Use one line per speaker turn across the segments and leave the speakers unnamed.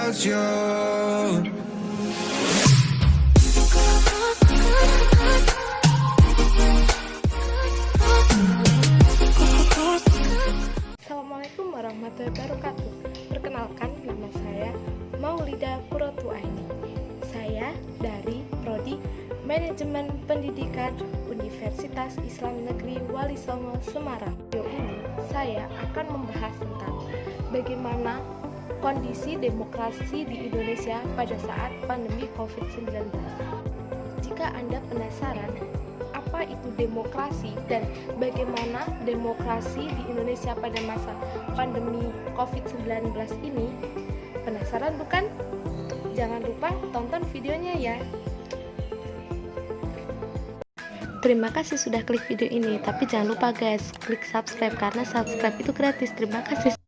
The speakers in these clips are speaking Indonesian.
without you.
Assalamualaikum warahmatullahi wabarakatuh. Perkenalkan, nama saya Maulida Purotuaini. Saya dari Prodi Manajemen Pendidikan Universitas Islam Negeri Wali Songo, Semarang. Video ini saya akan membahas tentang bagaimana kondisi demokrasi di Indonesia pada saat pandemi COVID-19. Jika Anda penasaran apa itu demokrasi dan bagaimana demokrasi di Indonesia pada masa pandemi COVID-19 ini, penasaran bukan? Jangan lupa tonton videonya ya. Terima kasih sudah klik video ini, tapi jangan lupa guys, klik subscribe karena subscribe itu gratis. Terima kasih.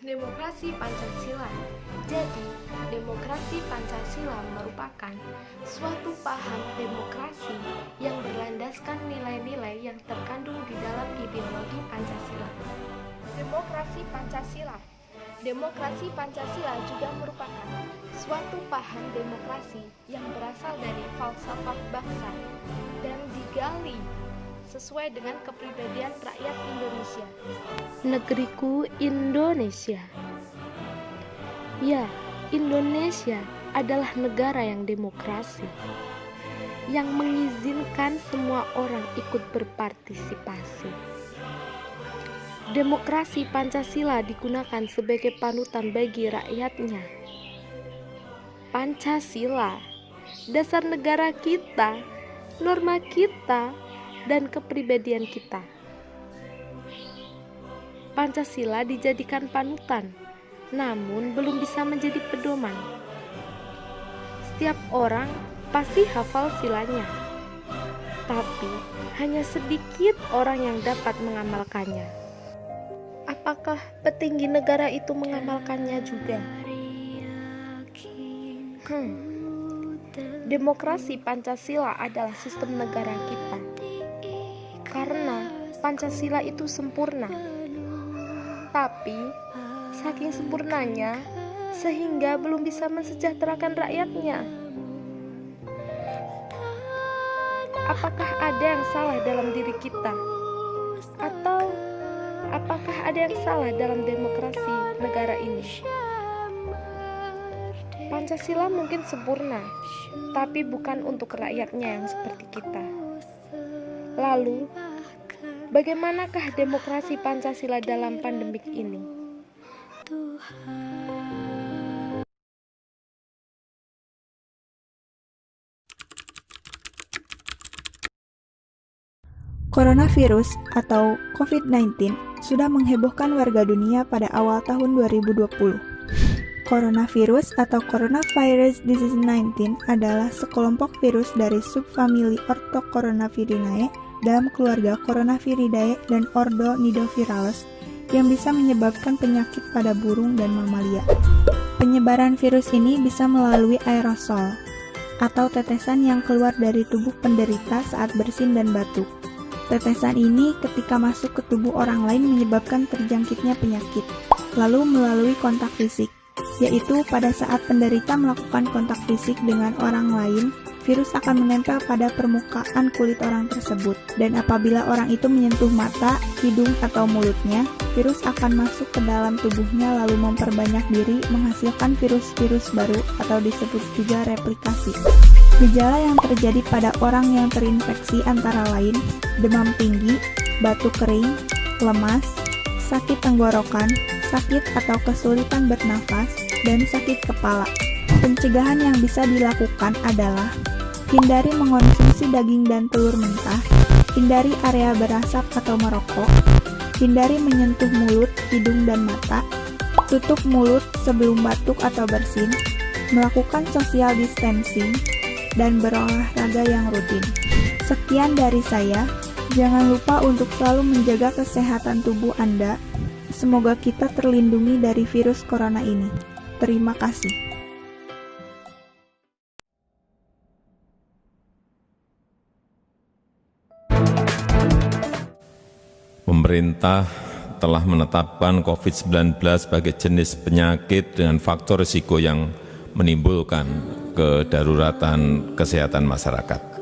Demokrasi Pancasila. Jadi, demokrasi Pancasila merupakan suatu paham demokrasi yang berlandaskan nilai-nilai yang terkandung di dalam ideologi Pancasila. Demokrasi Pancasila. Demokrasi Pancasila juga merupakan suatu paham demokrasi yang berasal dari falsafah bangsa dan digali sesuai dengan kepribadian rakyat Indonesia. Negeriku Indonesia. Ya, Indonesia adalah negara yang demokrasi, yang mengizinkan semua orang ikut berpartisipasi. Demokrasi Pancasila digunakan sebagai panutan bagi rakyatnya. Pancasila, dasar negara kita, norma kita, dan kepribadian kita. Pancasila dijadikan panutan, namun belum bisa menjadi pedoman. Setiap orang pasti hafal silanya, tapi hanya sedikit orang yang dapat mengamalkannya. Apakah petinggi negara itu mengamalkannya juga? Demokrasi Pancasila adalah sistem negara kita. Karena Pancasila itu sempurna, tapi saking sempurnanya sehingga belum bisa mensejahterakan rakyatnya. Apakah ada yang salah dalam diri kita? Atau apakah ada yang salah dalam demokrasi negara ini? Pancasila mungkin sempurna, tapi bukan untuk rakyatnya yang seperti kita. Lalu, bagaimanakah demokrasi Pancasila dalam pandemik ini?
Coronavirus atau COVID-19 sudah menghebohkan warga dunia pada awal tahun 2020. Coronavirus atau Coronavirus Disease 19 adalah sekelompok virus dari subfamili Orthocoronaviridae dalam keluarga Coronaviridae dan ordo Nidovirales yang bisa menyebabkan penyakit pada burung dan mamalia. Penyebaran virus ini bisa melalui aerosol atau tetesan yang keluar dari tubuh penderita saat bersin dan batuk. Tetesan ini ketika masuk ke tubuh orang lain menyebabkan terjangkitnya penyakit, lalu melalui kontak fisik, yaitu pada saat penderita melakukan kontak fisik dengan orang lain, virus akan menempel pada permukaan kulit orang tersebut, dan apabila orang itu menyentuh mata, hidung, atau mulutnya, virus akan masuk ke dalam tubuhnya lalu memperbanyak diri, menghasilkan virus-virus baru atau disebut juga replikasi. Gejala yang terjadi pada orang yang terinfeksi antara lain demam tinggi, batuk kering, lemas, sakit tenggorokan, sakit atau kesulitan bernafas, dan sakit kepala. Pencegahan yang bisa dilakukan adalah hindari mengonsumsi daging dan telur mentah, hindari area berasap atau merokok, hindari menyentuh mulut, hidung, dan mata, tutup mulut sebelum batuk atau bersin, melakukan social distancing, dan berolahraga yang rutin. Sekian dari saya. Jangan lupa untuk selalu menjaga kesehatan tubuh Anda. Semoga kita terlindungi dari virus corona ini. Terima kasih.
Pemerintah telah menetapkan COVID-19 sebagai jenis penyakit dengan faktor risiko yang menimbulkan kedaruratan kesehatan masyarakat.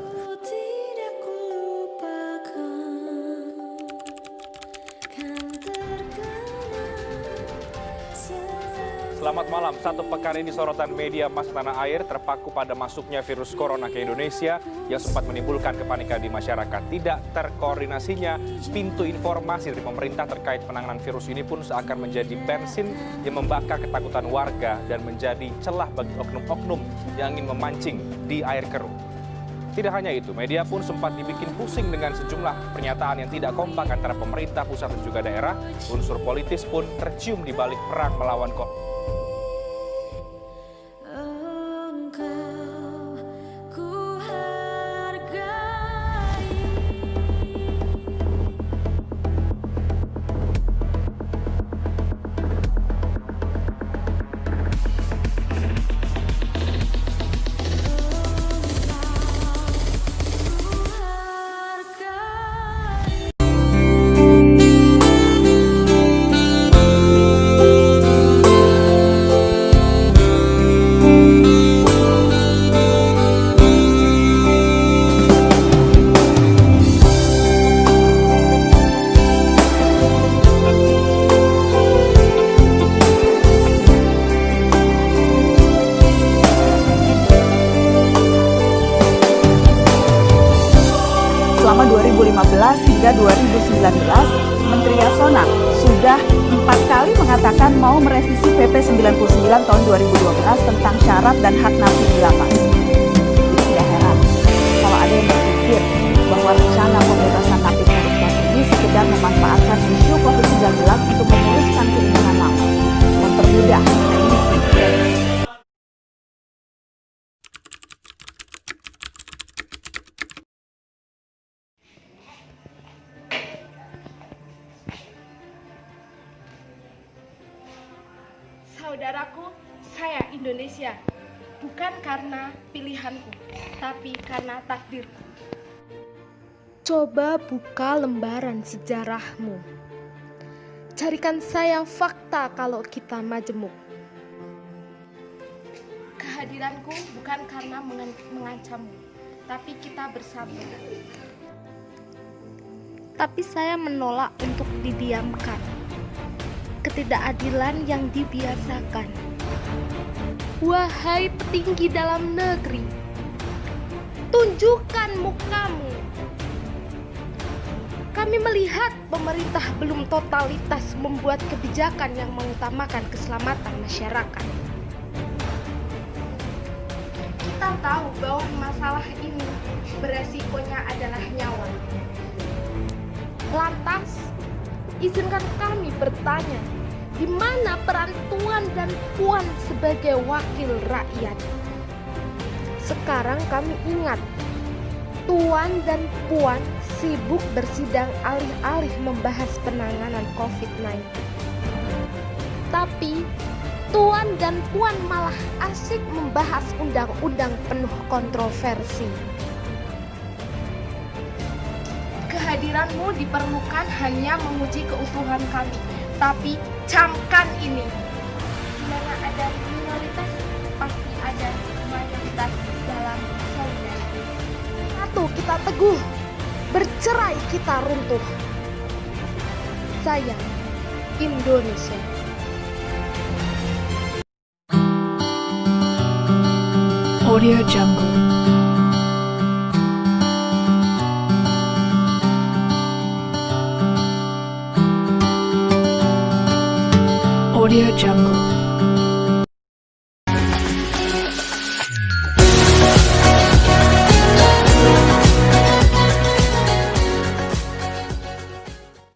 Selamat malam. Satu pekan ini sorotan media massa tanah air terpaku pada masuknya virus corona ke Indonesia yang sempat menimbulkan kepanikan di masyarakat. Tidak terkoordinasinya pintu informasi dari pemerintah terkait penanganan virus ini pun seakan menjadi bensin yang membakar ketakutan warga dan menjadi celah bagi oknum-oknum yang ingin memancing di air keruh. Tidak hanya itu, media pun sempat dibikin pusing dengan sejumlah pernyataan yang tidak kompak antara pemerintah pusat dan juga daerah. Unsur politis pun tercium di balik perang melawan COVID.
Selama 2015 hingga 2019, Menteri Yasona sudah 4 kali mengatakan mau merevisi PP 99 tahun 2012 tentang syarat dan hak napi di lapas. Tidak heran kalau ada yang berpikir bahwa rencana pembebasan napi koruptor ini sekedar memanfaatkan isu COVID-19 untuk memuluskan keinginan lama, mempermudah remisi bebas.
Saudaraku, saya Indonesia, bukan karena pilihanku, tapi karena takdirku. Coba buka lembaran sejarahmu. Carikan saya fakta kalau kita majemuk. Kehadiranku bukan karena mengancammu, tapi kita bersama. Tapi saya menolak untuk didiamkan. Ketidakadilan yang dibiasakan. Wahai petinggi dalam negeri, tunjukkan mukamu. Kami melihat pemerintah belum totalitas membuat kebijakan yang mengutamakan keselamatan masyarakat. Kita tahu bahwa masalah ini beresikonya adalah nyawa. Lantas, izinkan kami bertanya, di mana peran Tuan dan Puan sebagai wakil rakyat? Sekarang kami ingat, Tuan dan Puan sibuk bersidang alih-alih membahas penanganan COVID-19. Tapi, Tuan dan Puan malah asik membahas undang-undang penuh kontroversi. Kehadiranmu diperlukan hanya menguji keutuhan kami, tapi camkan ini. Di mana ada minoritas, pasti ada mayoritas dalam solidaritas. Satu kita teguh, bercerai kita runtuh. Sayang Indonesia.
Audio Jungle. Audio Jungle.